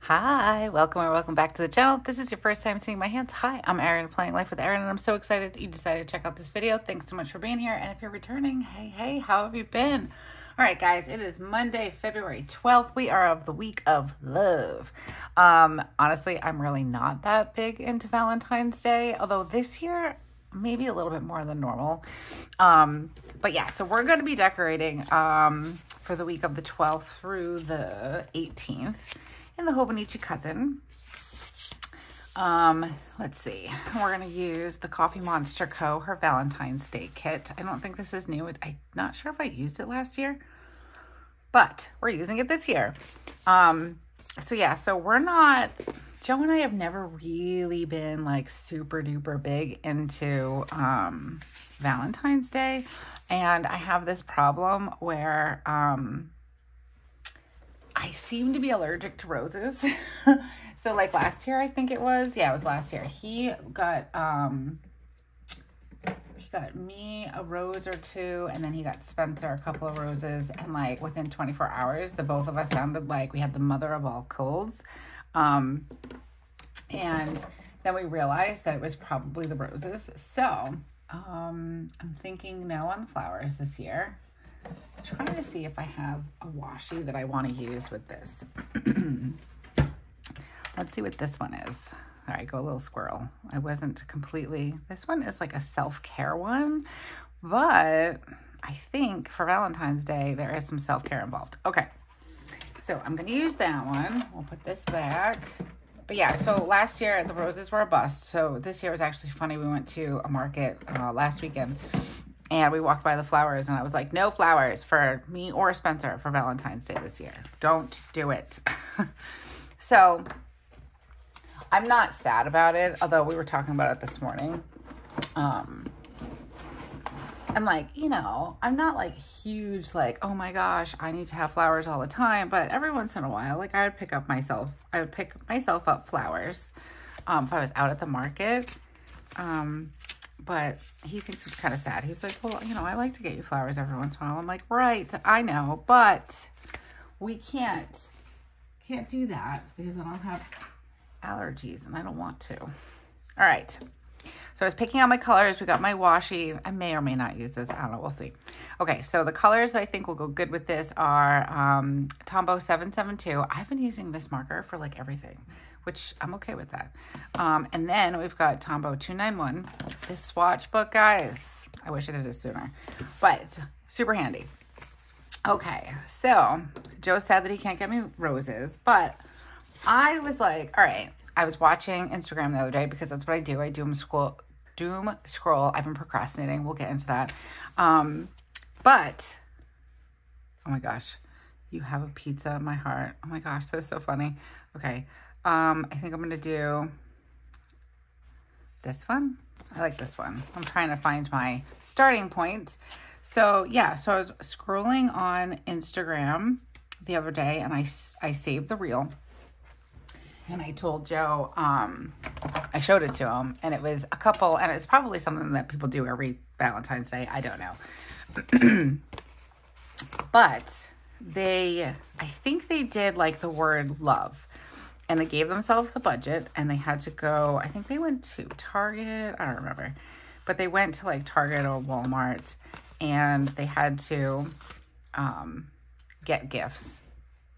Hi, welcome or welcome back to the channel. If this is your first time seeing my hands, hi, I'm Erin, Planning Life with Erin, and I'm so excited you decided to check out this video. Thanks so much for being here. And if you're returning, hey, how have you been? All right, guys, it is Monday, February 12th. We are of the week of love. Honestly, I'm really not that big into Valentine's Day, although this year, maybe a little bit more than normal. But yeah, so we're going to be decorating for the week of the 12th through the 18th. In the Hobonichi cousin. Let's see. We're going to use the TheCoffeeMonsterzCo, her Valentine's Day kit. I don't think this is new. I'm not sure if I used it last year, but we're using it this year. So yeah, so we're not, Joe and I have never really been like super duper big into Valentine's Day. And I have this problem where I seem to be allergic to roses. So like last year, I think it was. Yeah, it was last year. He got me a rose or two, and then he got Spencer a couple of roses, and like within 24 hours, the both of us sounded like we had the mother of all colds. And then we realized that it was probably the roses. So I'm thinking no on the flowers this year. Trying to see if I have a washi that I want to use with this. Let's see what this one is. All right, go a little squirrel. I wasn't completely, this one is like a self-care one, but I think for Valentine's Day, there is some self-care involved. Okay, so I'm going to use that one. We'll put this back. But yeah, so last year the roses were a bust. So this year was actually funny. We went to a market last weekend. And we walked by the flowers, and I was like, no flowers for me or Spencer for Valentine's Day this year. Don't do it. So I'm not sad about it, although we were talking about it this morning. And like, you know, I'm not like huge, like, oh my gosh, I need to have flowers all the time. But every once in a while, like I would pick myself up flowers if I was out at the market. But he thinks it's kind of sad. He's like, well, you know, I like to get you flowers every once in a while. I'm like, right, I know, but we can't do that because I don't have allergies and I don't want to. All right. So I was picking out my colors. We got my washi. I may or may not use this. I don't know. We'll see. Okay. So the colors I think will go good with this are Tombow 772. I've been using this marker for like everything, which I'm okay with that. And then we've got Tombow 291. This swatch book, guys, I wish I did it sooner, but it's super handy. Okay, so Joe said that he can't get me roses, but I was like, all right, I was watching Instagram the other day because that's what I do. I doom scroll. I've been procrastinating. We'll get into that. But, oh my gosh, you have a pizza in my heart. Oh my gosh, that's so funny. Okay. I think I'm going to do this one. I like this one. I'm trying to find my starting point. So yeah, so I was scrolling on Instagram the other day and I saved the reel and I told Joe, I showed it to him and it was a couple, and it's probably something that people do every Valentine's Day. I don't know. But I think they did like the word love. And they gave themselves a budget and they had to go, I think they went to Target, I don't remember, but they went to like Target or Walmart and they had to get gifts,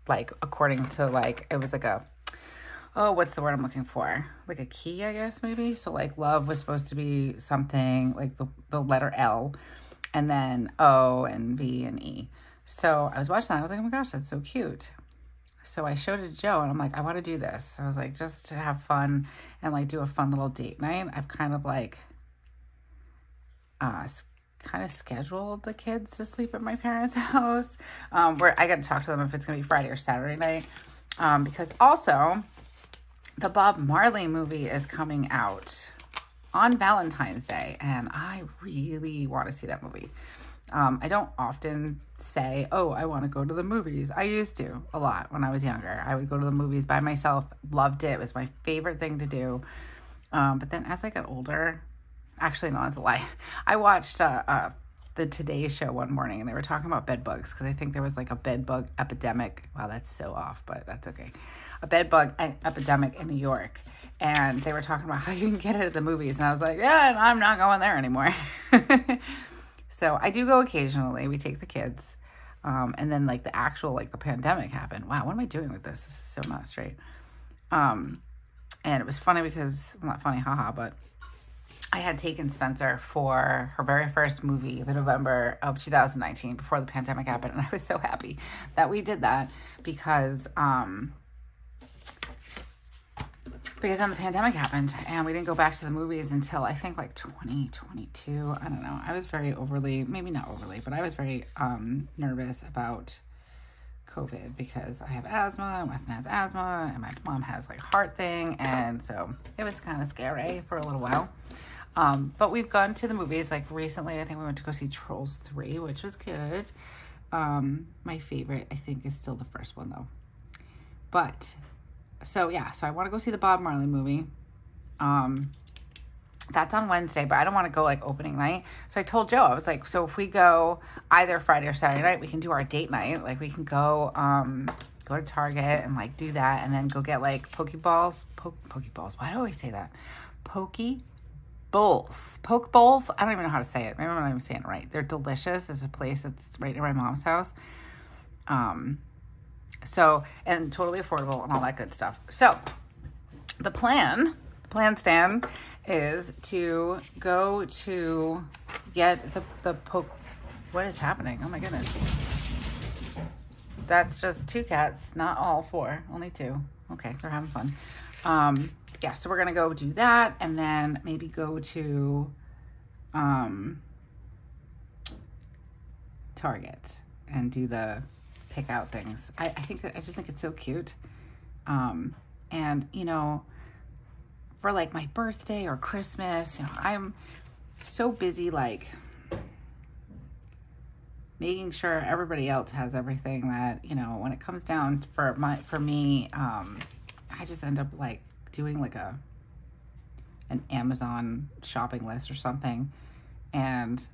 like according to like, it was like a, oh, what's the word I'm looking for? Like a key, I guess, maybe. So like love was supposed to be something like the letter L and then O and V and E. So I was watching that. I was like, oh my gosh, that's so cute. So I showed it to Joe and I'm like, I want to do this. I was like, just to have fun and like do a fun little date night. I've kind of like, scheduled the kids to sleep at my parents' house. Where I got to talk to them if it's going to be Friday or Saturday night. Because also the Bob Marley movie is coming out on Valentine's Day. And I really want to see that movie. I don't often say, oh, I want to go to the movies. I used to a lot when I was younger. I would go to the movies by myself. Loved it. It was my favorite thing to do. But then as I got older, actually, no, that's a lie. I watched the Today Show one morning, and they were talking about bed bugs because I think there was like a bed bug epidemic. Wow, that's so off, but that's okay. A bed bug epidemic in New York, and they were talking about how you can get it at the movies, and I was like, yeah, and I'm not going there anymore. So I do go occasionally. We take the kids, and then like the actual like the pandemic happened. Wow, what am I doing with this? This is so not straight. And it was funny because, well, not funny, haha, but I had taken Spencer for her very first movie, the November of 2019, before the pandemic happened. And I was so happy that we did that because then the pandemic happened and we didn't go back to the movies until I think like 2022. I don't know. I was very maybe not overly, but I was very nervous about COVID because I have asthma, and Weston has asthma, and my mom has like heart thing. And so it was kind of scary for a little while. But we've gone to the movies like recently. I think we went to go see Trolls 3, which was good. My favorite, I think, is still the first one though. But so yeah, so I want to go see the Bob Marley movie. That's on Wednesday, but I don't want to go like opening night. So I told Joe, I was like, so if we go either Friday or Saturday night, we can do our date night. Like we can go to Target and like do that, and then go get like Pokeballs. Pokeballs. Why do I always say that? Poke bowls. Poke bowls. I don't even know how to say it. Maybe I'm not even saying it right. They're delicious. There's a place that's right near my mom's house. So, and totally affordable and all that good stuff. So the plan stand is to go to get the poke. What is happening? Oh my goodness. That's just 2 cats, not all 4, only 2. Okay, they're having fun. Yeah, so we're gonna go do that and then maybe go to Target and do the pick out things. I just think it's so cute. And you know, for like my birthday or Christmas, you know, I'm so busy like making sure everybody else has everything that, you know, when it comes down for me, I just end up like doing like an Amazon shopping list or something. And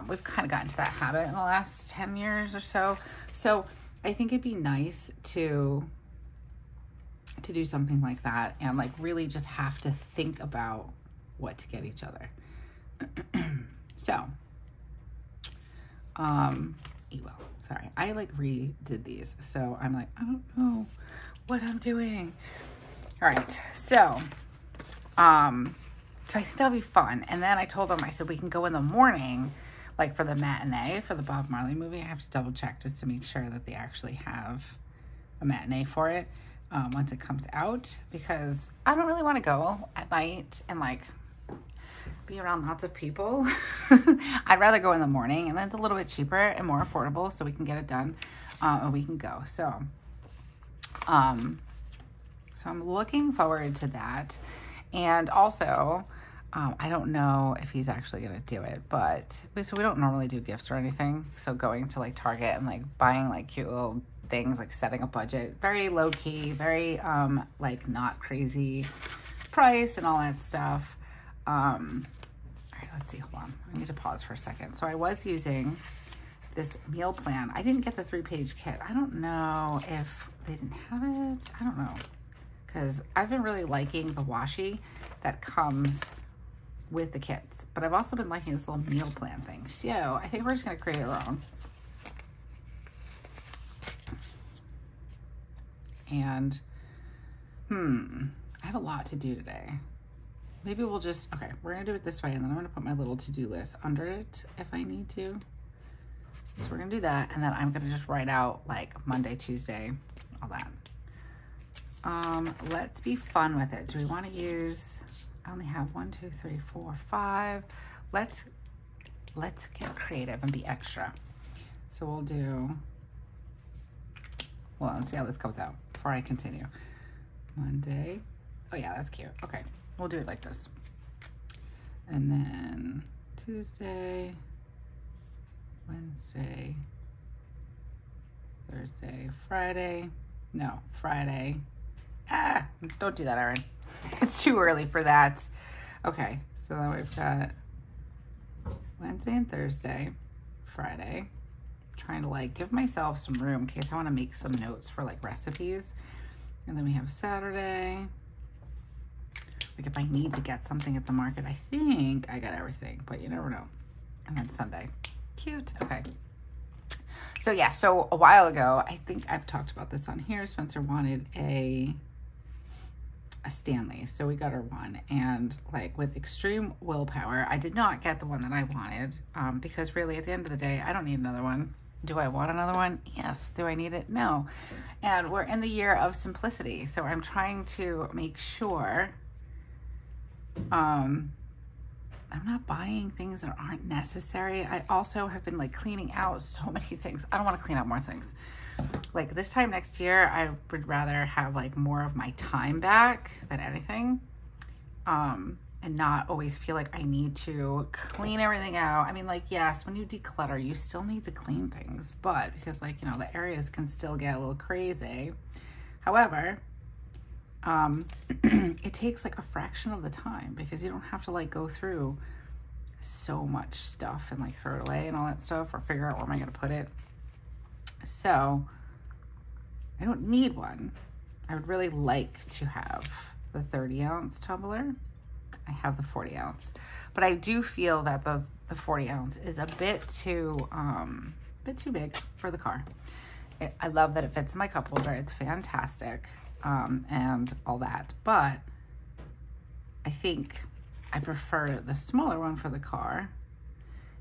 we've kind of gotten to that habit in the last 10 years or so. So I think it'd be nice to do something like that and like really just have to think about what to get each other. So, sorry, I like redid these. So I'm like, I don't know what I'm doing. All right. So I think that'll be fun. And then I told them, I said, we can go in the morning, like for the matinee for the Bob Marley movie. I have to double check just to make sure that they actually have a matinee for it once it comes out, because I don't really want to go at night and like be around lots of people. I'd rather go in the morning, and then it's a little bit cheaper and more affordable, so we can get it done and we can go. So I'm looking forward to that. And also, I don't know if he's actually going to do it, but so we don't normally do gifts or anything. So going to like Target and like buying like cute little things, like setting a budget, very low key, very like not crazy price and all that stuff. All right, let's see, hold on. I need to pause for a second. So I was using this meal plan. I didn't get the 3-page kit. I don't know if they didn't have it. I don't know. Because I've been really liking the washi that comes with the kits. But I've also been liking this little meal plan thing. So I think we're just going to create our own. And, I have a lot to do today. Maybe we'll just, okay, we're going to do it this way. And then I'm going to put my little to-do list under it if I need to. So we're going to do that. And then I'm going to just write out like Monday, Tuesday, all that. Let's be fun with it. Do we want to use, I only have 1, 2, 3, 4, 5. Let's get creative and be extra. So we'll do, well, let's see how this comes out before I continue. Monday. Oh yeah, that's cute. Okay. We'll do it like this. And then Tuesday, Wednesday, Thursday, Friday. No, Friday. Ah, don't do that, Erin. It's too early for that. Okay, so then we've got Wednesday and Thursday, Friday. Trying to like give myself some room in case I want to make some notes for like recipes. And then we have Saturday. Like if I need to get something at the market, I think I got everything, but you never know. And then Sunday. Cute. Okay. So yeah, so a while ago, I think I've talked about this on here. Spencer wanted a Stanley. So we got her one, and like with extreme willpower, I did not get the one that I wanted because really at the end of the day, I don't need another one. Do I want another one? Yes. Do I need it? No. And we're in the year of simplicity. So I'm trying to make sure I'm not buying things that aren't necessary. I also have been like cleaning out so many things. I don't want to clean out more things. Like this time next year, I would rather have like more of my time back than anything. And not always feel like I need to clean everything out. I mean, like, yes, when you declutter, you still need to clean things, but because like, you know, the areas can still get a little crazy. However, it takes like a fraction of the time because you don't have to like go through so much stuff and like throw it away and all that stuff or figure out where am I going to put it. So I don't need one. I would really like to have the 30-ounce tumbler. I have the 40-ounce, but I do feel that the 40-ounce is a bit too big for the car. I love that it fits in my cup holder. It's fantastic. And all that, but I think I prefer the smaller one for the car.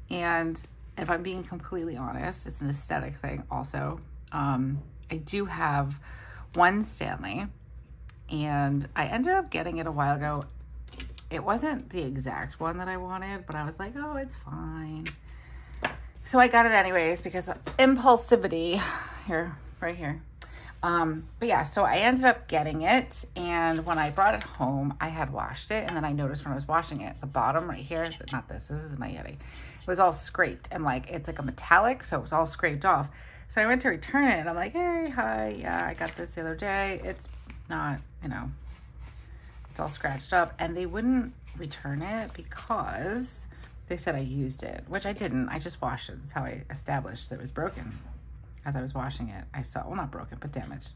And if I'm being completely honest, it's an aesthetic thing also. I do have one Stanley, and I ended up getting it a while ago. It wasn't the exact one that I wanted, but I was like, oh, it's fine. So I got it anyways because of impulsivity here, right here. But yeah, so I ended up getting it, and when I brought it home, I had washed it, and then I noticed when I was washing it, the bottom right here, not this is my Yeti, it was all scraped, and like, it's like a metallic, so it was all scraped off. So I went to return it, and I'm like, hey, hi, yeah, I got this the other day. It's not, you know, it's all scratched up, and they wouldn't return it because they said I used it, which I didn't. I just washed it. That's how I established that it was broken. As I was washing it, I saw, well, not broken, but damaged.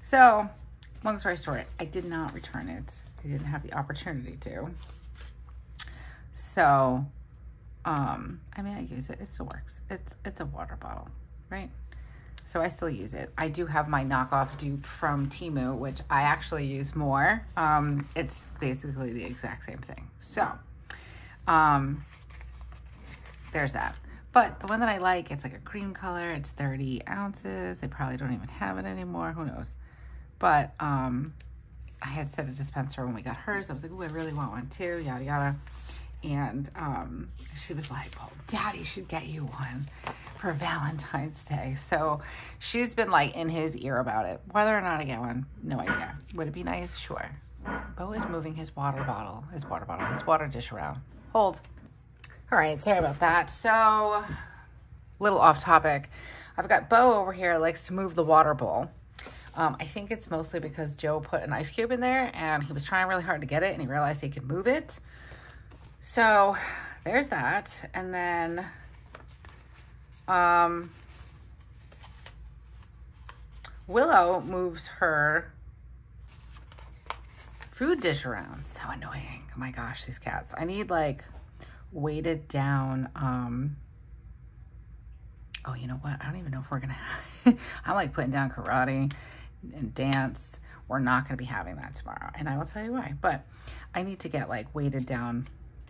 So, long story short, I did not return it. I didn't have the opportunity to. So, I mean, I use it. It still works. It's a water bottle, right? So I still use it. I do have my knockoff dupe from Temu, which I actually use more. It's basically the exact same thing. So, there's that. But the one that I like, it's like a cream color. It's 30 ounces. They probably don't even have it anymore. Who knows? But I had said it to Spencer when we got hers. I was like, oh, I really want one too, yada, yada. And she was like, well, Daddy should get you one for Valentine's Day. So she's been like in his ear about it. Whether or not I get one, no idea. Would it be nice? Sure. Bo is moving his water dish around. Hold. All right, sorry about that. So, little off topic. I've got Bo over here likes to move the water bowl. I think it's mostly because Joe put an ice cube in there and he was trying really hard to get it and he realized he could move it. So, there's that. And then, Willow moves her food dish around. So annoying. Oh my gosh, these cats. I need like weighted down, oh, you know what? I don't even know if we're gonna have, I'm like putting down karate and dance. We're not gonna be having that tomorrow, and I will tell you why. But I need to get like weighted down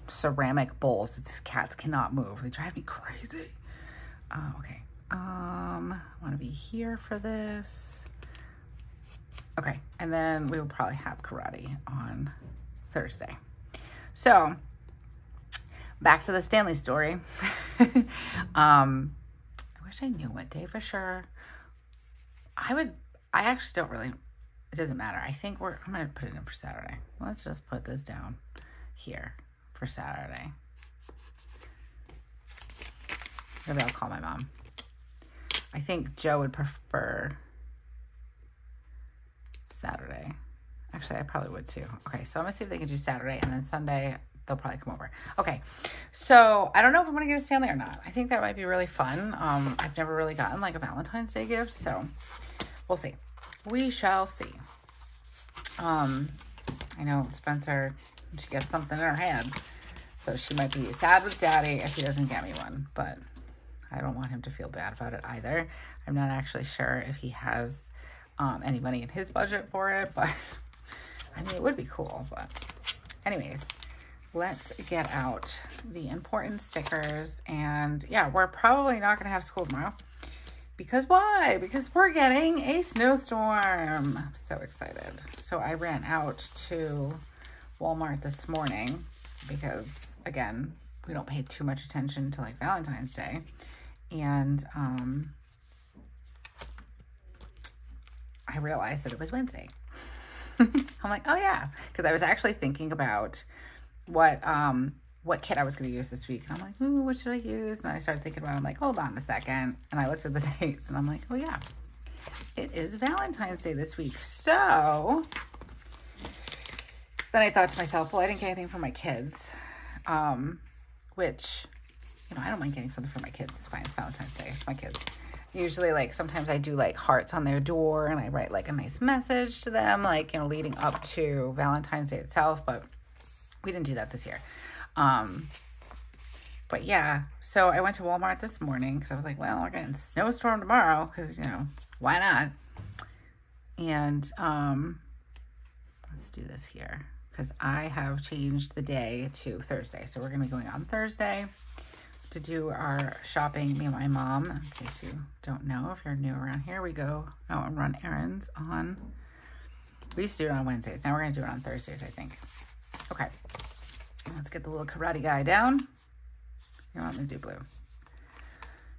ceramic bowls that these cats cannot move. They drive me crazy. Okay. I want to be here for this. Okay, and then we will probably have karate on Thursday. So back to the Stanley story. I wish I knew what day for sure. I actually don't really, it doesn't matter. I think I'm going to put it in for Saturday. Let's just put this down here for Saturday. Maybe I'll call my mom. I think Joe would prefer Saturday. Actually, I probably would too. Okay, so I'm going to see if they can do Saturday, and then Sunday, they'll probably come over. Okay, so I don't know if I'm going to get a Stanley or not. I think that might be really fun. I've never really gotten like a Valentine's Day gift, so we'll see. We shall see. I know Spencer, she gets something in her hand, so she might be sad with Daddy if he doesn't get me one, but I don't want him to feel bad about it either. I'm not actually sure if he has any money in his budget for it, but I mean, it would be cool. But anyways, let's get out the important stickers. And yeah, we're probably not going to have school tomorrow. Because why? Because we're getting a snowstorm. I'm so excited. So I ran out to Walmart this morning because, again, we don't pay too much attention to like Valentine's Day. And I realized that it was Wednesday. I'm like, oh yeah, because I was actually thinking about what kit I was going to use this week. And I'm like, ooh, what should I use? And then I started thinking about it. I'm like, hold on a second. And I looked at the dates and I'm like, oh yeah, it is Valentine's Day this week. So then I thought to myself, well, I didn't get anything for my kids, which, you know, I don't mind getting something for my kids. It's fine. It's Valentine's Day. It's my kids. Usually, like, sometimes I do, like, hearts on their door, and I write, like, a nice message to them, like, you know, leading up to Valentine's Day itself, but we didn't do that this year. But, yeah, so I went to Walmart this morning, because I was like, well, we're getting snowstorm tomorrow, because, you know, why not? And, let's do this here, because I have changed the day to Thursday, so we're going to be going on Thursday to do our shopping, me and my mom. In case you don't know, if you're new around here, we go out and run errands on, we used to do it on Wednesdays. Now we're going to do it on Thursdays, I think. Okay. Let's get the little karate guy down. You want me to do blue?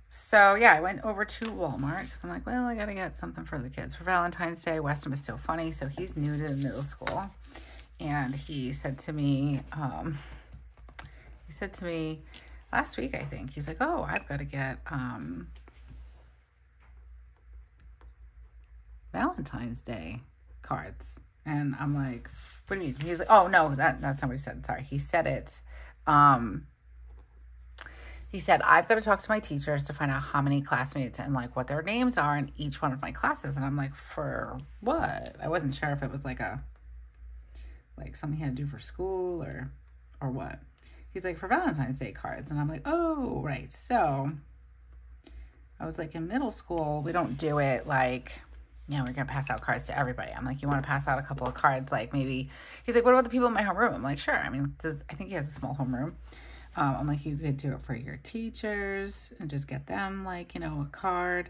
So yeah, I went over to Walmart because I'm like, well, I got to get something for the kids for Valentine's Day. Weston was so funny. So he's new to middle school. And he said to me, last week, I think, he's like, oh, I've got to get Valentine's Day cards. And I'm like, what do you mean? He's like, oh, no, that's not what he said. Sorry. He said it. He said, I've got to talk to my teachers to find out how many classmates and like what their names are in each one of my classes. And I'm like, for what? I wasn't sure if it was like something he had to do for school or what. He's like, for Valentine's Day cards. And I'm like, oh, right. So I was like, in middle school, we don't do it like, you know, we're going to pass out cards to everybody. I'm like, you want to pass out a couple of cards? Like maybe, he's like, what about the people in my homeroom? I'm like, sure. I mean, I think he has a small homeroom. I'm like, you could do it for your teachers and just get them like, you know, a card.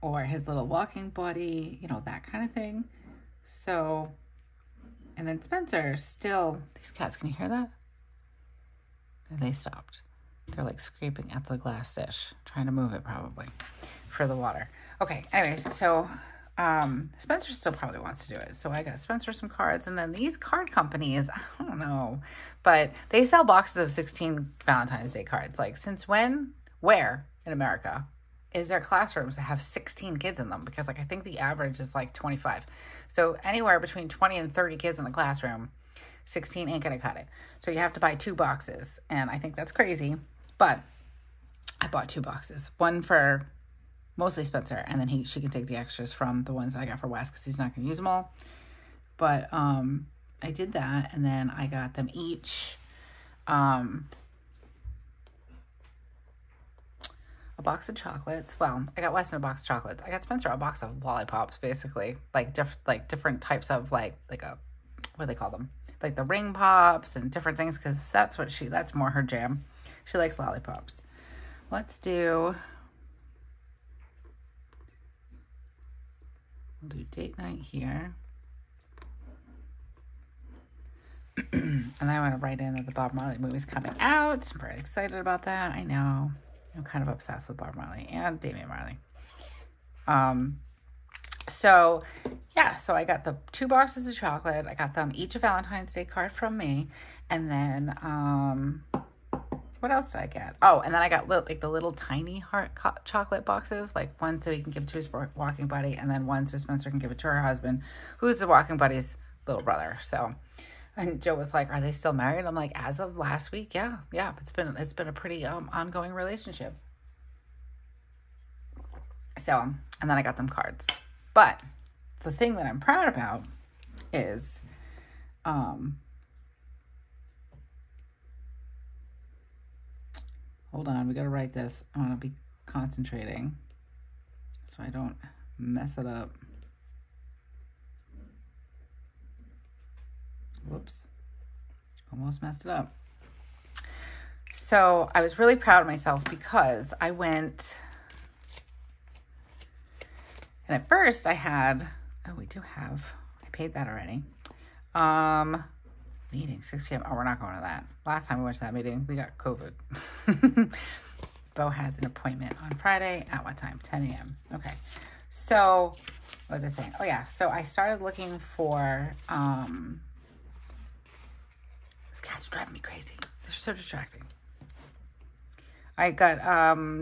Or his little walking buddy, you know, that kind of thing. So, and then Spencer still, these cats, can you hear that? And they stopped. They're like scraping at the glass dish, trying to move it probably for the water. Okay, anyways, so Spencer still probably wants to do it. So I got Spencer some cards, and then these card companies, I don't know, but they sell boxes of 16 Valentine's Day cards. Like, since when, where in America is there classrooms that have 16 kids in them? Because like, I think the average is like 25. So anywhere between 20 and 30 kids in a classroom, 16 ain't gonna cut it. So you have to buy 2 boxes. And I think that's crazy, but I bought 2 boxes, one for mostly Spencer, and then she can take the extras from the ones that I got for Wes because he's not gonna use them all. But I did that, and then I got them each a box of chocolates. Well, I got Weston a box of chocolates. I got Spencer a box of lollipops, basically, like different types of like a, what do they call them? Like the ring pops and different things, because that's more her jam. She likes lollipops. We'll do date night here. And then I want to write in that the Bob Marley movie's coming out. I'm very excited about that. I know. I'm kind of obsessed with Bob Marley and Damian Marley. So yeah, so I got the 2 boxes of chocolate. I got them each a Valentine's Day card from me. And then, what else did I get? Oh, and then I got the little tiny heart chocolate boxes, like one so he can give to his walking buddy, and then one so Spencer can give it to her husband, who's the walking buddy's little brother. So, and Joe was like, "Are they still married?" I'm like, "As of last week, yeah. It's been a pretty ongoing relationship." So, and then I got them cards. But the thing that I'm proud about is, hold on, we got to write this. I want to be concentrating so I don't mess it up. Whoops. Almost messed it up. So I was really proud of myself because I went, and at first I had, I paid that already. Meeting, 6 p.m. Oh, we're not going to that. Last time we went to that meeting, we got COVID. Bo has an appointment on Friday at what time? 10 a.m. Okay. So what was I saying? Oh yeah. So I started looking for, this cat's driving me crazy. They're so distracting. I got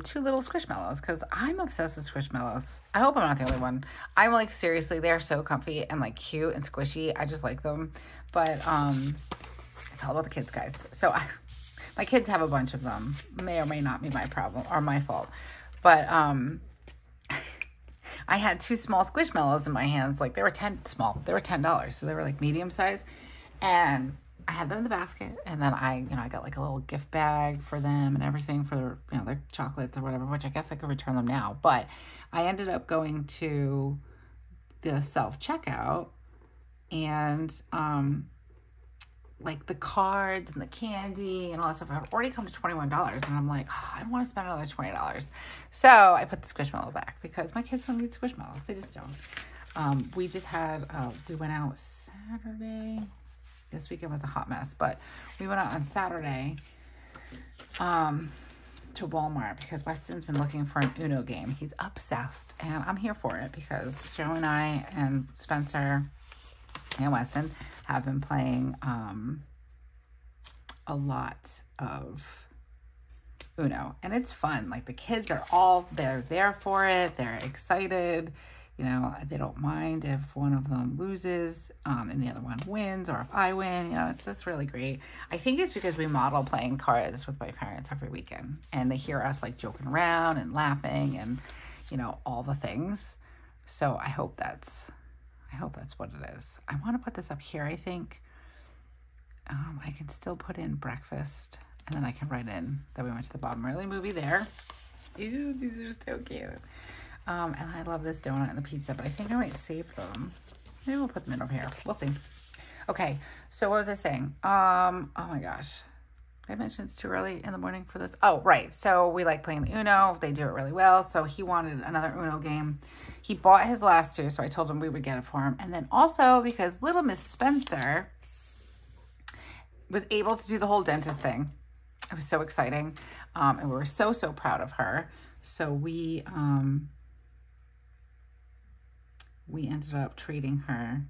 2 little Squishmallows because I'm obsessed with Squishmallows. I hope I'm not the only one. I'm like, seriously, they're so comfy and like cute and squishy. I just like them. But it's all about the kids, guys. So my kids have a bunch of them. May or may not be my problem or my fault. But I had 2 small Squishmallows in my hands. Like they were $10. So they were like medium size. And I had them in the basket, and then I got like a little gift bag for them and everything for their chocolates or whatever, which I guess I could return them now. But I ended up going to the self-checkout, and like the cards and the candy and all that stuff had already come to $21, and I'm like, oh, I don't want to spend another $20. So I put the Squishmallow back because my kids don't need Squishmallows. They just don't. We just had, we went out Saturday. This weekend was a hot mess, but we went out on Saturday to Walmart because Weston's been looking for an Uno game. He's obsessed, and I'm here for it because Joe and I and Spencer and Weston have been playing a lot of Uno, and it's fun. Like the kids are they're there for it. They're excited. They don't mind if one of them loses and the other one wins, or if I win. It's just really great. I think it's because we model playing cards with my parents every weekend, and they hear us like joking around and laughing and, all the things. So I hope that's what it is. I want to put this up here. I think I can still put in breakfast, and then I can write in that we went to the Bob Marley movie there. Ew, these are so cute. And I love this donut and the pizza, but I think I might save them. Maybe we'll put them in over here. We'll see. Okay, so what was I saying? Oh my gosh. Did I mention it's too early in the morning for this? Oh, right. So we like playing the Uno. They do it really well. So he wanted another Uno game. He bought his last 2, so I told him we would get it for him. And then also because little Miss Spencer was able to do the whole dentist thing. It was so exciting. And we were so proud of her. So we ended up treating her.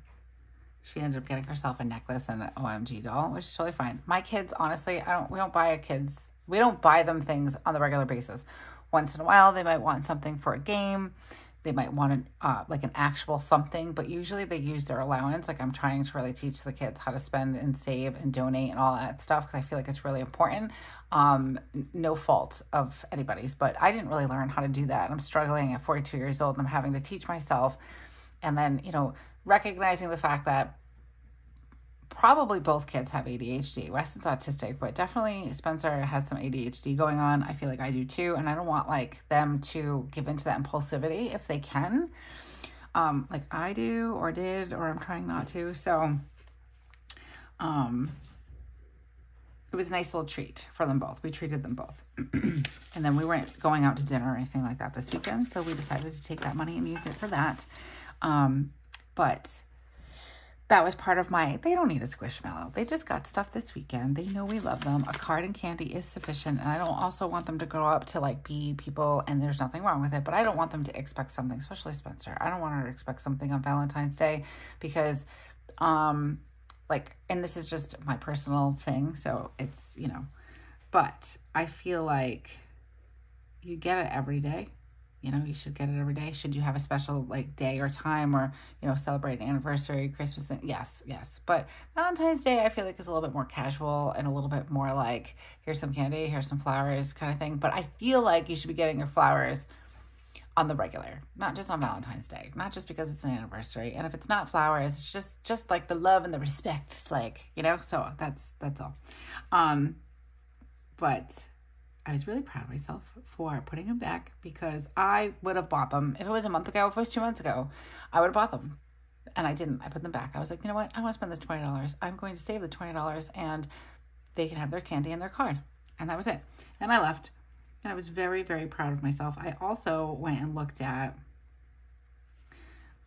She ended up getting herself a necklace and an OMG doll, which is totally fine. My kids, honestly, we don't buy them things on the regular basis. Once in a while, they might want something for a game. They might want like an actual something, but usually they use their allowance. Like I'm trying to really teach the kids how to spend and save and donate and all that stuff because I feel like it's really important. No fault of anybody's, but I didn't really learn how to do that. I'm struggling at 42 years old and I'm having to teach myself. And then, recognizing the fact that probably both kids have ADHD. Weston's autistic, but definitely Spencer has some ADHD going on. I feel like I do too. And I don't want like them to give into that impulsivity if they can, like I do or did, or I'm trying not to. So, it was a nice little treat for them both. We treated them both. And then we weren't going out to dinner or anything like that this weekend. So we decided to take that money and use it for that. But that was part of they don't need a Squishmallow. They just got stuff this weekend. They know we love them. A card and candy is sufficient. And I don't also want them to grow up to like be people, and there's nothing wrong with it, but I don't want them to expect something, especially Spencer. I don't want her to expect something on Valentine's Day because, and this is just my personal thing. So it's, but I feel like you get it every day. You know, you should get it every day. Should you have a special like day or time or, you know, celebrate an anniversary, Christmas? Yes, yes. But Valentine's Day, I feel like is a little bit more casual and a little bit more like, here's some candy, here's some flowers kind of thing. But I feel like you should be getting your flowers on the regular, not just on Valentine's Day, not just because it's an anniversary. And if it's not flowers, it's just like the love and the respect, like, you know, so that's all. But I was really proud of myself for putting them back because I would have bought them. If it was a month ago, if it was 2 months ago, I would have bought them. And I didn't. I put them back. I was like, you know what? I want to spend this $20. I'm going to save the $20 and they can have their candy and their card. And that was it. And I left. And I was very, very proud of myself. I also went and looked at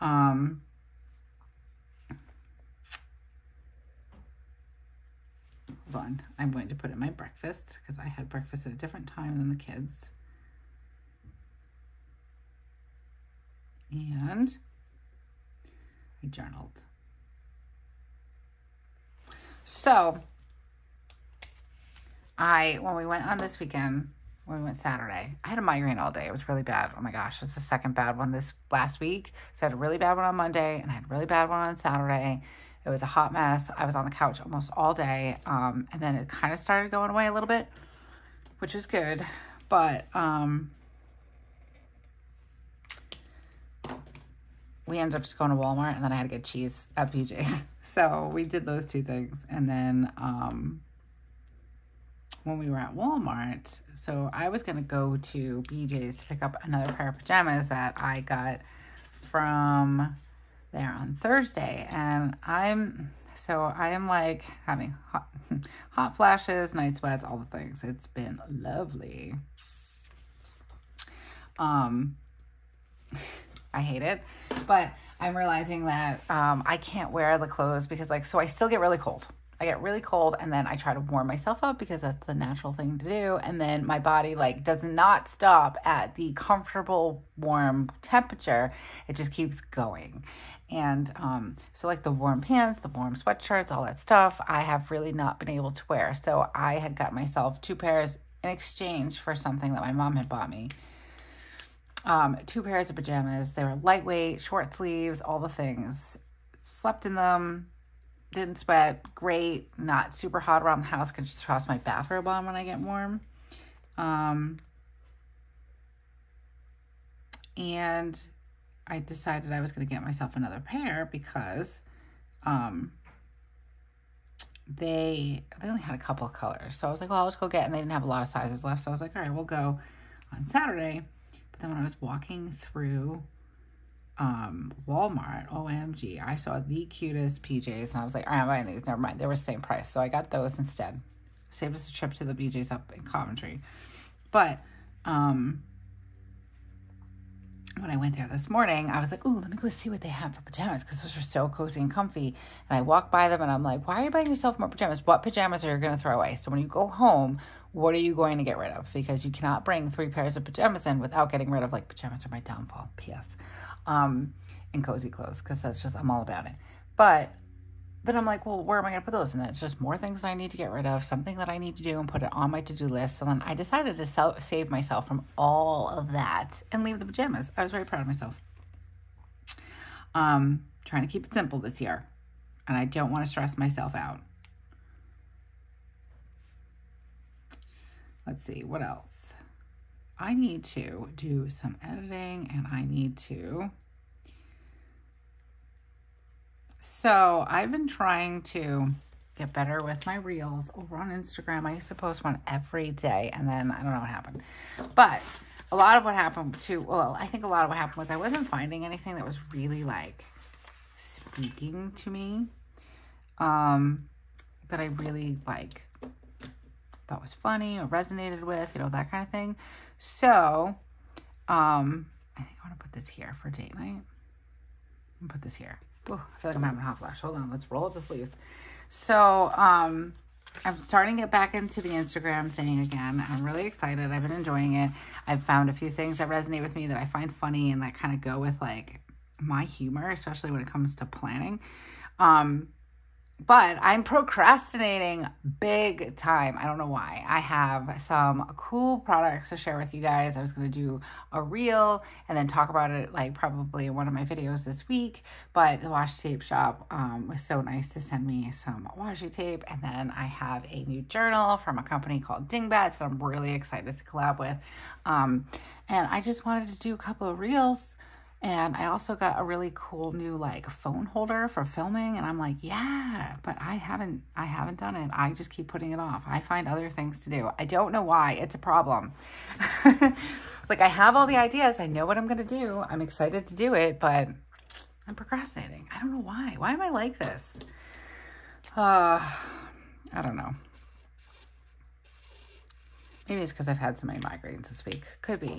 hold on. I'm going to put in my breakfast because I had breakfast at a different time than the kids. And I journaled. So when we went on this weekend, when we went Saturday, I had a migraine all day. It was really bad. Oh my gosh, it's the second bad one this last week. So I had a really bad one on Monday and I had a really bad one on Saturday. It was a hot mess. I was on the couch almost all day. And then it kind of started going away a little bit, which is good. But we ended up just going to Walmart and then I had to get cheese at BJ's. So we did those two things. And then when we were at Walmart, so I was going to go to BJ's to pick up another pair of pajamas that I got from there on Thursday. And I am like having hot flashes, night sweats, all the things. It's been lovely. I hate it, but I'm realizing that I can't wear the clothes because so I still get really cold. I get really cold and then I try to warm myself up because that's the natural thing to do. And then my body does not stop at the comfortable warm temperature. It just keeps going. And so the warm pants, the warm sweatshirts, all that stuff, I have really not been able to wear. So I had got myself 2 pairs in exchange for something that my mom had bought me. 2 pairs of pajamas. They were lightweight, short sleeves, all the things. Slept in them. Didn't sweat, great, not super hot around the house, can just toss my bathrobe on when I get warm. And I decided I was going to get myself another pair because they only had a couple of colors. So I was like, well, I'll just go get, and they didn't have a lot of sizes left. So I was like, all right, we'll go on Saturday. But then when I was walking through Walmart, OMG, I saw the cutest PJs and I was like, all right, I'm buying these. Never mind. They were the same price. So I got those instead. Saved us a trip to the BJ's up in Coventry. But when I went there this morning, I was like, ooh, let me go see what they have for pajamas because those are so cozy and comfy. And I walked by them and I'm like, why are you buying yourself more pajamas? What pajamas are you going to throw away? So when you go home, what are you going to get rid of? Because you cannot bring 3 pairs of pajamas in without getting rid of pajamas are my downfall. P.S. And cozy clothes because that's just, I'm all about it. But then I'm like, well, where am I going to put those? And then it's just more things that I need to get rid of, something that I need to do and put it on my to-do list. And then I decided to save myself from all of that and leave the pajamas. I was very proud of myself. Trying to keep it simple this year. And I don't want to stress myself out. Let's see, what else? I need to do some editing and I need to... So I've been trying to get better with my reels over on Instagram. I used to post one every day and then I don't know what happened. But a lot of what happened I think a lot of what happened was I wasn't finding anything that was really speaking to me. That I really thought was funny or resonated with, that kind of thing. So, I think I want to put this here for date night. I'm put this here. Ooh, I feel like I'm having a hot flash. Hold on, let's roll up the sleeves. So, I'm starting to get back into the Instagram thing again. I'm really excited. I've been enjoying it. I've found a few things that resonate with me that I find funny and that kind of go with my humor, especially when it comes to planning. But I'm procrastinating big time. I don't know why. I have some cool products to share with you guys. I was going to do a reel and then talk about it like probably in one of my videos this week. But the Washi Tape Shop was so nice to send me some washi tape. And then I have a new journal from a company called Dingbats that I'm really excited to collab with. And I just wanted to do a couple of reels. And I also got a really cool new like phone holder for filming. And I'm like, yeah, but I haven't done it. I just keep putting it off. I find other things to do. I don't know why. It's a problem. Like I have all the ideas. I know what I'm going to do. I'm excited to do it, but I'm procrastinating. I don't know why. Why am I like this? I don't know. Maybe it's because I've had so many migraines this week. Could be.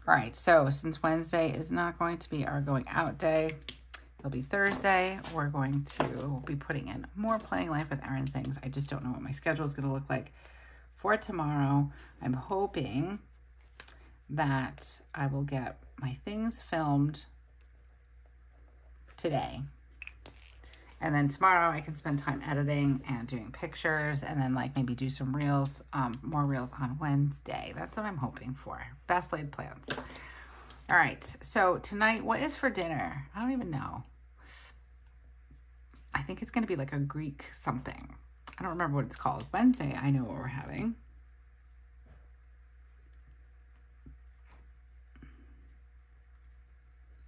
All right, so since Wednesday is not going to be our going out day, it'll be Thursday. We're going to be putting in more Planning Life with Erin things. I just don't know what my schedule is going to look like for tomorrow. I'm hoping that I will get my things filmed today. And then tomorrow I can spend time editing and doing pictures and then like maybe do some reels, more reels on Wednesday. That's what I'm hoping for. Best laid plans. All right. So tonight, what is for dinner? I don't even know. I think it's going to be like a Greek something. I don't remember what it's called. Wednesday, I know what we're having.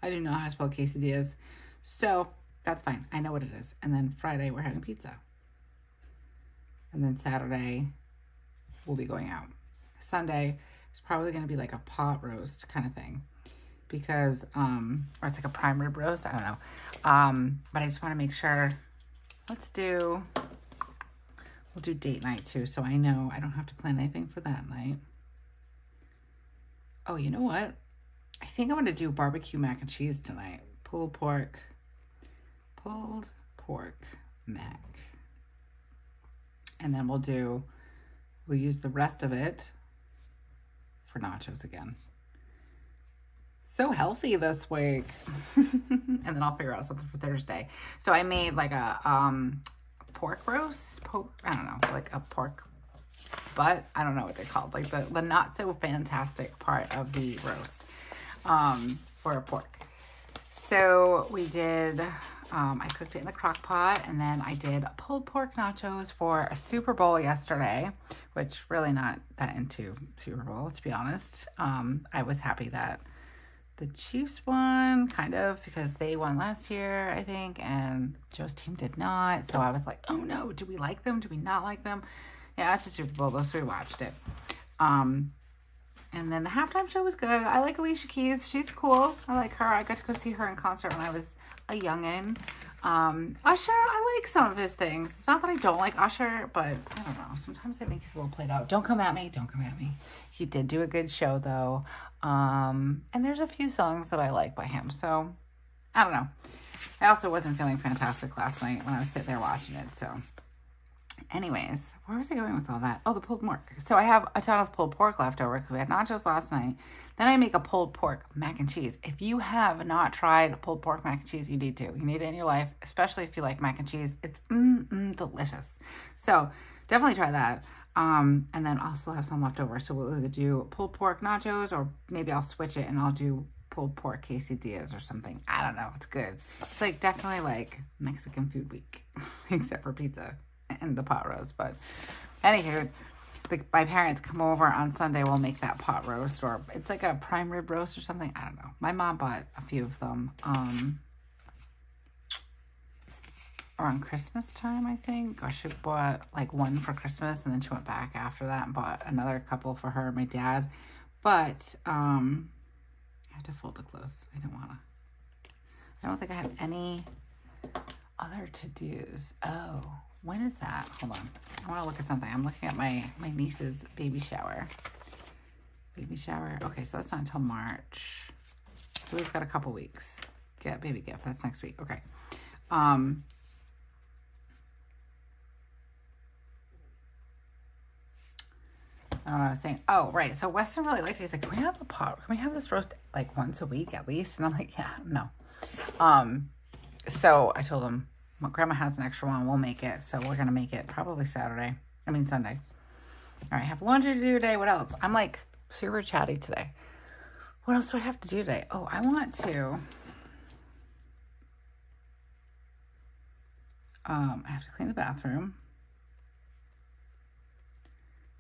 I do not know how to spell quesadillas. So that's fine. I know what it is. And then Friday, we're having pizza. And then Saturday, we'll be going out. Sunday is probably going to be like a pot roast kind of thing. Because, or it's like a prime rib roast. I don't know. But I just want to make sure. We'll do date night too. So I know I don't have to plan anything for that night. Oh, you know what? I think I'm going to do barbecue mac and cheese tonight. Pulled pork mac. And then we'll use the rest of it for nachos again. So healthy this week. And then I'll figure out something for Thursday. So I made like a pork roast. I don't know, like a pork butt. I don't know what they're called. Like the not so fantastic part of the roast for a pork. So we did... I cooked it in the crock pot, and then I did pulled pork nachos for a Super Bowl yesterday, which really not that into Super Bowl, to be honest. I was happy that the Chiefs won, kind of, because they won last year, I think, and Joe's team did not. So I was like, oh no, do we like them? Do we not like them? Yeah, it's a Super Bowl, though, so we watched it. And then the halftime show was good. I like Alicia Keys. She's cool. I like her. I got to go see her in concert when I was a youngin'. Usher, I like some of his things. It's not that I don't like Usher, but I don't know. Sometimes I think he's a little played out. Don't come at me. Don't come at me. He did do a good show, though. And there's a few songs that I like by him. So, I don't know. I also wasn't feeling fantastic last night when I was sitting there watching it. So, anyways, where was I going with all that? Oh, the pulled pork. So I have a ton of pulled pork left over because we had nachos last night. Then I make a pulled pork mac and cheese. If you have not tried pulled pork mac and cheese, you need to. You need it in your life, especially if you like mac and cheese. It's delicious. So definitely try that. And then also have some left over. So we'll either do pulled pork nachos or maybe I'll switch it and I'll do pulled pork quesadillas or something. I don't know. It's good. It's like definitely like Mexican food week, except for pizza and the pot roast. But anywho, my parents come over on Sunday, we'll make that pot roast, or it's like a prime rib roast or something. I don't know. My mom bought a few of them around Christmas time, I think. Or she bought like one for Christmas, and then she went back after that and bought another couple for her and my dad. But I had to fold it close. I don't think I have any other to-dos. Oh, when is that? Hold on. I want to look at something. I'm looking at my niece's baby shower. Baby shower. Okay, so that's not until March. So we've got a couple weeks. Get baby gift. That's next week. Okay. I don't know what I was saying. Oh, right. So Weston really liked it. He's like, can we have a pot? Can we have this roast like once a week at least? And I'm like, yeah, no. So I told him, Grandma has an extra one. We'll make it. So we're going to make it probably Sunday. All right, I have laundry to do today. What else? I'm like super chatty today. What else do I have to do today? Oh, I want to... I have to clean the bathroom.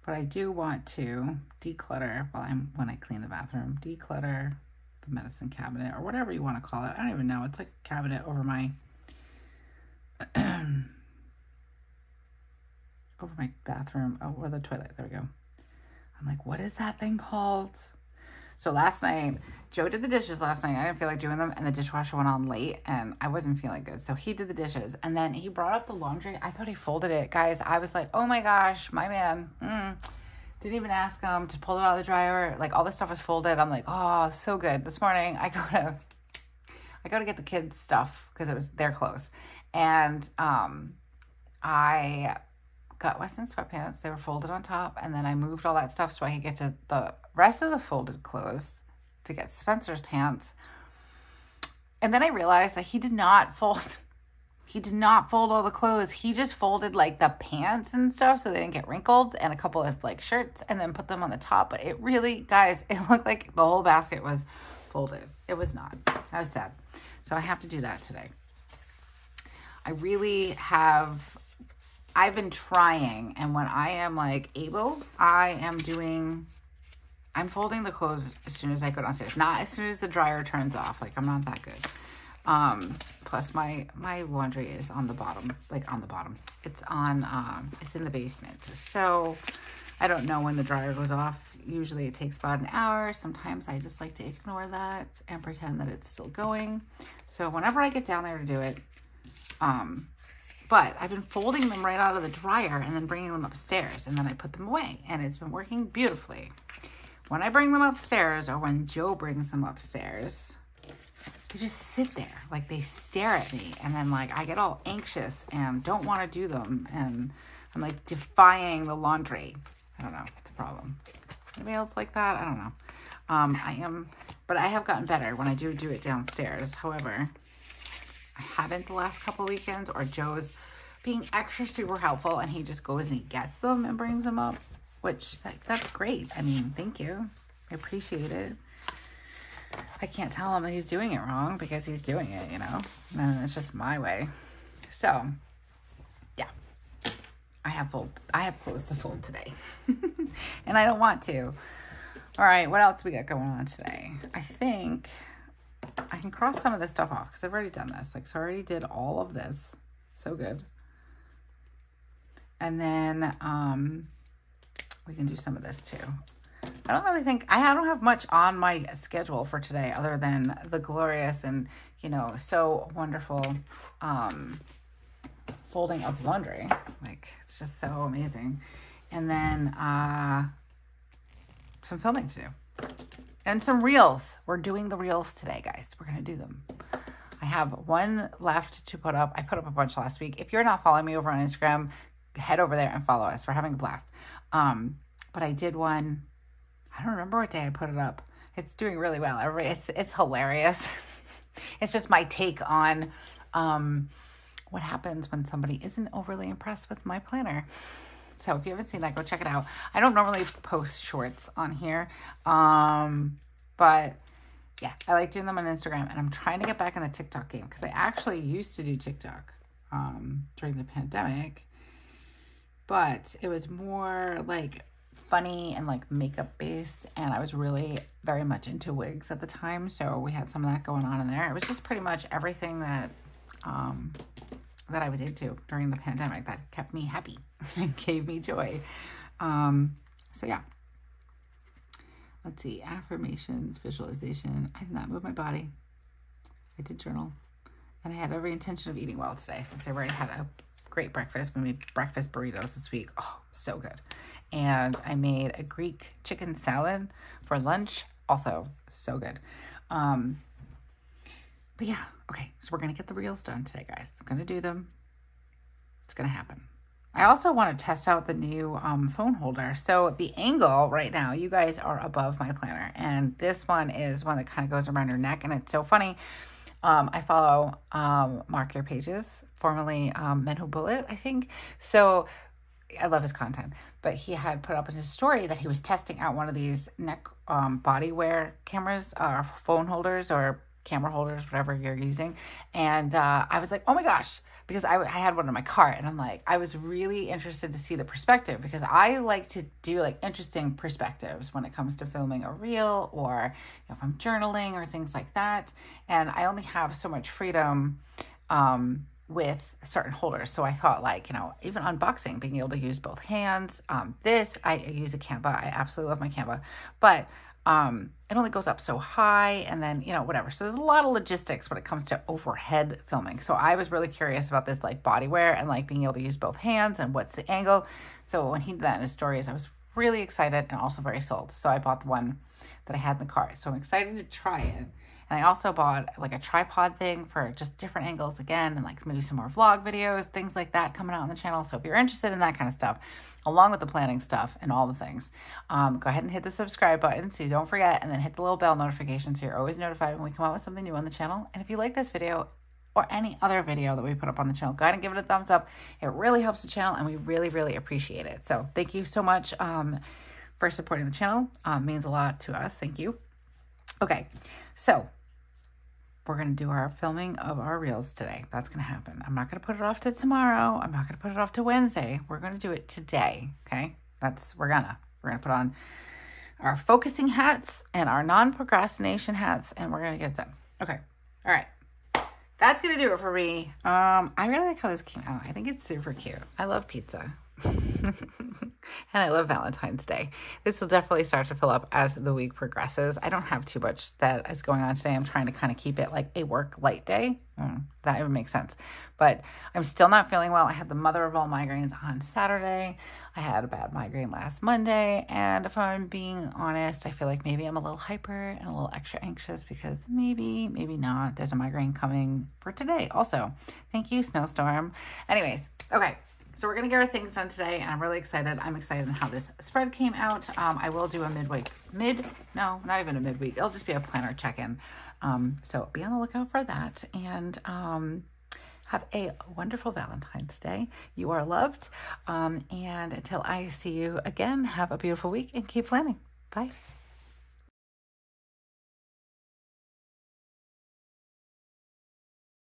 But I do want to declutter when I clean the bathroom. Declutter the medicine cabinet or whatever you want to call it. I don't even know. It's like a cabinet over my over my bathroom. Oh, or the toilet. There we go. I'm like, what is that thing called? So last night, Joe did the dishes last night. I didn't feel like doing them, and the dishwasher went on late, and I wasn't feeling good. So he did the dishes, and then he brought up the laundry. I thought he folded it. Guys, I was like, oh my gosh, my man. Didn't even ask him to pull it out of the dryer. Like, all this stuff was folded. I'm like, oh, so good. This morning, I go to get the kids' stuff because it was their clothes. And I got Weston's sweatpants. They were folded on top, and then I moved all that stuff so I could get to the rest of the folded clothes to get Spencer's pants. And then I realized that he did not fold all the clothes. He just folded like the pants and stuff so they didn't get wrinkled, and a couple of like shirts, and then put them on the top. But it really, guys, it looked like the whole basket was folded. It was not. I was sad. So I have to do that today. I've been trying, and when I am like able, I'm folding the clothes as soon as I go downstairs. Not as soon as the dryer turns off. Like, I'm not that good. Plus my laundry is on the bottom, It's it's in the basement. So I don't know when the dryer goes off. Usually it takes about an hour. Sometimes I just like to ignore that and pretend that it's still going. So whenever I get down there to do it, but I've been folding them right out of the dryer and then bringing them upstairs, and then I put them away, and it's been working beautifully. When I bring them upstairs, or when Joe brings them upstairs, they just sit there, like they stare at me, and then like I get all anxious and don't want to do them, and I'm like defying the laundry. I don't know, it's a problem. Anybody else like that? I don't know. But I have gotten better when I do it downstairs. However, I haven't the last couple of weekends, or Joe's being extra super helpful, and he just goes and he gets them and brings them up, which that's great. I mean, thank you. I appreciate it. I can't tell him that he's doing it wrong because he's doing it, and it's just my way. So yeah, I have clothes to fold today and I don't want to. All right, what else we got going on today? I think I can cross some of this stuff off because I've already done this. So I already did all of this. So good. And then we can do some of this too. I don't really think, I don't have much on my schedule for today other than the glorious and, so wonderful folding of laundry. Like, it's just so amazing. And then some filming to do. And some reels. We're doing the reels today, guys. We're going to do them. I have one left to put up. I put up a bunch last week. If you're not following me over on Instagram, head over there and follow us. We're having a blast. But I did one. I don't remember what day I put it up. It's doing really well. It's hilarious. It's just my take on what happens when somebody isn't overly impressed with my planner. So if you haven't seen that, go check it out. I don't normally post shorts on here. But yeah, I like doing them on Instagram, and I'm trying to get back in the TikTok game because I actually used to do TikTok during the pandemic, but it was more like funny and like makeup based, and I was really very much into wigs at the time, so we had some of that going on in there. It was just pretty much everything that that I was into during the pandemic that kept me happy and gave me joy. So yeah. Let's see, affirmations, visualization. I did not move my body. I did journal. And I have every intention of eating well today since I already had a great breakfast. We made breakfast burritos this week. Oh, so good. And I made a Greek chicken salad for lunch. Also, so good. But yeah, okay. So we're going to get the reels done today, guys. I'm going to do them. It's going to happen. I also want to test out the new phone holder. So the angle right now, you guys are above my planner. And this one is one that kind of goes around your neck. And it's so funny. I follow Mark Your Pages, formerly Men Who Bullet, I think. So I love his content, but he had put up in his story that he was testing out one of these neck body wear cameras, or phone holders, or camera holders, whatever you're using. And I was like, oh my gosh, because I had one in my cart, and I'm like, I was really interested to see the perspective, because I like to do like interesting perspectives when it comes to filming a reel, or if I'm journaling or things like that. And I only have so much freedom with certain holders. So I thought, like, even unboxing, being able to use both hands. I use a Canva. I absolutely love my Canva, but it only goes up so high, and then, whatever. So there's a lot of logistics when it comes to overhead filming. So I was really curious about this like body wear, and like being able to use both hands, and what's the angle. So when he did that in his stories, I was really excited and also very sold. So I bought the one that I had in the cart. So I'm excited to try it. And I also bought like a tripod thing for just different angles again, and like maybe some more vlog videos, things like that coming out on the channel. So if you're interested in that kind of stuff, along with the planning stuff and all the things, go ahead and hit the subscribe button so you don't forget, and then hit the little bell notification so you're always notified when we come out with something new on the channel. And if you like this video or any other video that we put up on the channel, go ahead and give it a thumbs up. It really helps the channel, and we really, really appreciate it. So thank you so much for supporting the channel. Means a lot to us. Thank you. Okay, so we're going to do our filming of our reels today. That's going to happen. I'm not going to put it off to tomorrow. I'm not going to put it off to Wednesday. We're going to do it today. Okay. We're going to put on our focusing hats and our non-procrastination hats, and we're going to get done. Okay. All right. That's going to do it for me. I really like how this came out. I think it's super cute. I love pizza. And I love Valentine's Day. This will definitely start to fill up as the week progresses. I don't have too much that is going on today. I'm trying to kind of keep it like a work light day. That would make sense. But I'm still not feeling well. I had the mother of all migraines on Saturday. I had a bad migraine last Monday. And if I'm being honest, I feel like maybe I'm a little hyper and a little extra anxious, because maybe not. There's a migraine coming for today also. Thank you, snowstorm. Anyways, okay. So we're going to get our things done today, and I'm really excited. I'm excited on how this spread came out. I will do a no, not even a midweek. It'll just be a planner check-in. So be on the lookout for that, and have a wonderful Valentine's Day. You are loved. And until I see you again, have a beautiful week and keep planning. Bye.